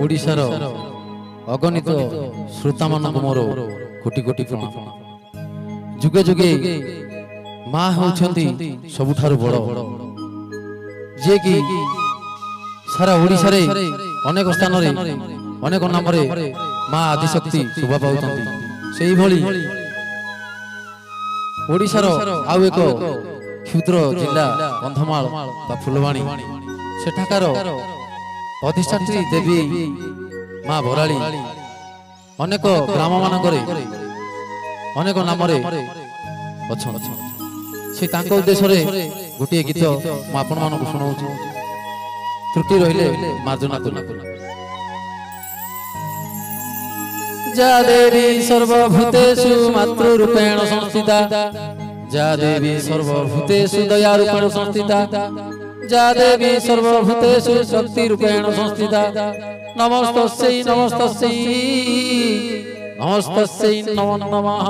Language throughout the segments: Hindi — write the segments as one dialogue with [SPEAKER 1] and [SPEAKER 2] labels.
[SPEAKER 1] ओडिशार अगणित श्रोता मान मोर कोटि कोटि प्रणाम। जुगे जुगे माँ होउछंती सबुठारु बड़, जे कि सारा ओडिशा रे अनेक स्थान रे अनेक नाम रे माँ आदिशक्ति शोभा पाउछंती। सेही भली ओडिशार आउ एक क्षुद्र जिला कंधमाल बा फुलवाणी सेठाकार अधिष्ठात्री देवी माँ बराली अनेक ग्राम मानकरे अनेक नाम अच्छा से तांको उद्देश्य रे गोटे गीत मु आपण मानक सुनाउछु। त्रुटि रहिले मार्जना करना। जा देवी सर्वभूतेषु मातृरूपेण संस्थिता, जा देवी सर्वभूतेषु दयारूपेण संस्थिता, जा देवी सर्वभूतेषु शक्ति रूपेण संस्थिता। नमस्तस्यै नमस्तस्यै नमस्तस्यै नमो नमः।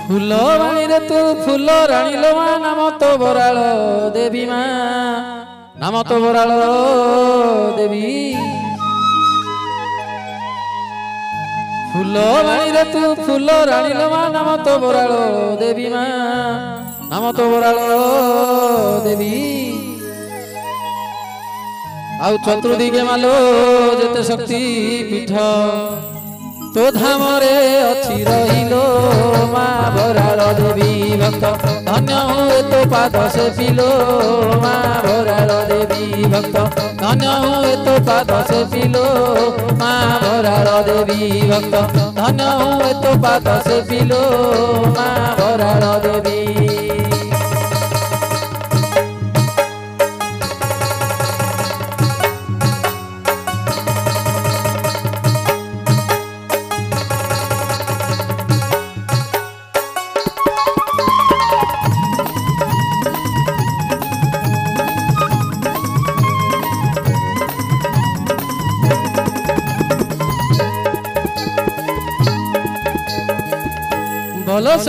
[SPEAKER 1] फुलवाणी रे तू फुल राणी लो मां, नाम तो बराळ देवी मां, नाम तो बराळ देवी। फुलवाणी रे तू फुल राणी लो मां, नाम तो बराळ देवी मां, नाम तो बराळ देवी। आउ चतुर्दिगे मालो जेते शक्ति पीठ, तो धाम रे अछि रहिलो माँ बराळ देवी भक्त। धन्य हुए तो पाद से पिलो माँ बराळ देवी भक्त, धन्य हुए तो पाद से पिलो माँ बराळ देवी भक्त, धन्य हुए तो पाद से पिलो माँ बराळ देवी।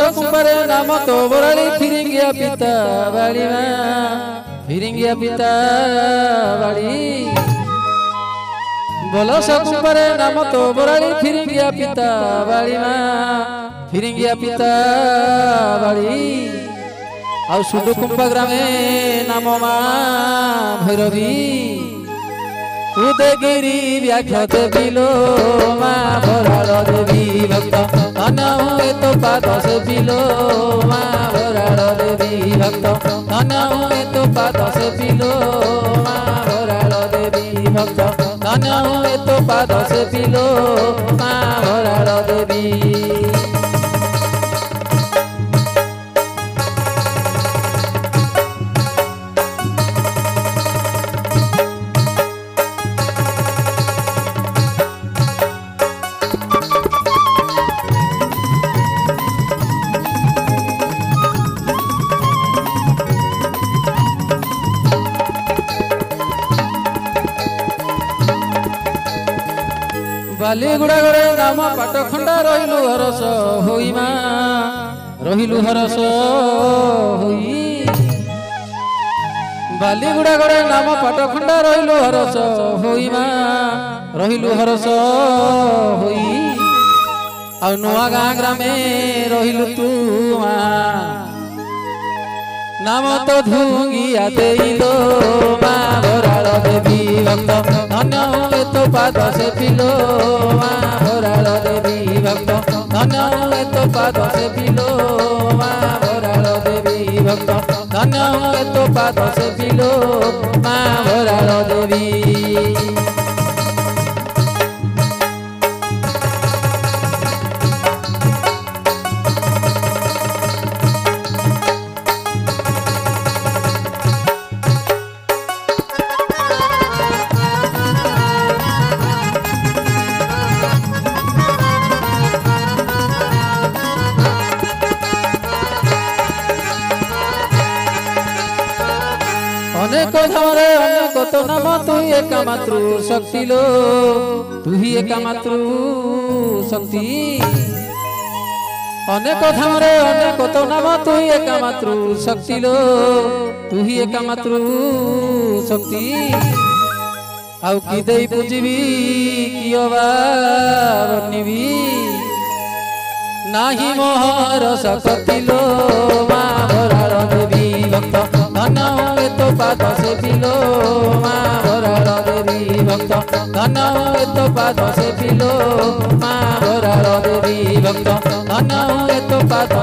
[SPEAKER 1] कुंपरे नाम तो बराली, फिरिंगिया पिता बाड़ी मां, फिरिंगिया पिता बाड़ी। बोलस कुंपरे नाम तो बराली, फिरिंगिया पिता बाड़ी मां, फिरिंगिया पिता बाड़ी। आउ सुडु कुंपा ग्रामे नाम मां भैरवी, उदयगिरी व्याख्यात बिलो माँ बराळ देवी भक्त। धन्य हुए तो पाद से पिलो माँ बराळ देवी भक्त, धन्य हुए तो पाद से पिलो माँ बराळ देवी भक्त, धन्य हुए तो पाद से पिलो माँ बराळ देवी। बालीगुड़ा गड़े नाम पाट खंडा, रहिलु हरस होई मां, रहिलु हरस होई। बालीगुड़ा गड़े नाम पाट खंडा, रहिलु हरस होई मां, रहिलु हरस होई। आ नुआ गाँ ग्रामे रहिलु तू मां, नाम तो धुंगिया देइलो माँ बराळ देवी भक्त। धन्य हुए तो पाद से पिलो माँ बराळ देवी भक्त, धन्य हुए तो पाद से पिलो माँ बराळ देवी भक्त, धन्य हुए तो पाद से पिलो माँ बराळ देवी। अनेक धामरे अनेक तो नाम, तू एक मातृ शक्ति लो, तू ही एक मातृ शक्ति। अनेक धामरे अनेक तो नाम तू ही एका मातृ शक्ति लो तू ही एका मातृ शक्ति आउ कि देई पूजिबी कियो बाबनिबी नाही मोहर सकति लो मा भरार देवी भक्त धन हुए तो पाद से पिलो मा भरार देवी भक्त धन हुए तो पाद से पिलो मा भरार देवी भक्त धन हुए तो पाद